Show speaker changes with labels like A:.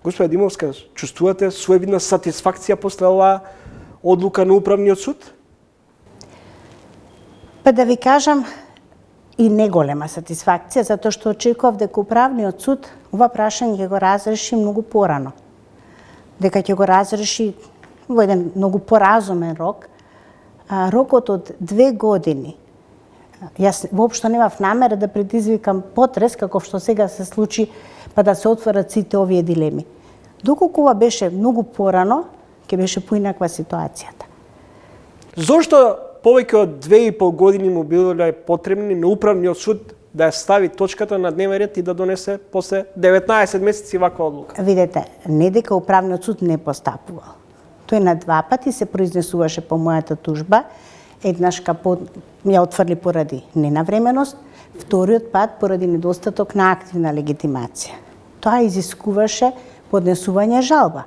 A: Господа Димовска, чувствувате своевидна сатисфакција после оваа одлука на Управниот суд?
B: Па да ви кажам, и неголема сатисфакција, затоа што очекував дека Управниот суд ова прашање ќе го разреши многу порано. Дека ќе го разреши во еден многу поразумен рок. Рокот од 2 години. Јас воопшто немав намера да предизвикам потрес, како што сега се случи, па да се отворат сите овие дилеми. Доколку ова беше многу порано, ќе беше поинаква ситуацијата.
A: Зошто повеќе од 2,5 години му биле потребни на Управниот суд да ја стави точката на дневен ред и да донесе после 19 месеци ваква одлука?
B: Видете, не дека Управниот суд не постапувал. Тој на 2 пати се произнесуваше по мојата тужба. Еднаш ја отфрли поради ненавременост, вториот пат поради недостаток на активна легитимација. Тоа изискуваше поднесување жалба.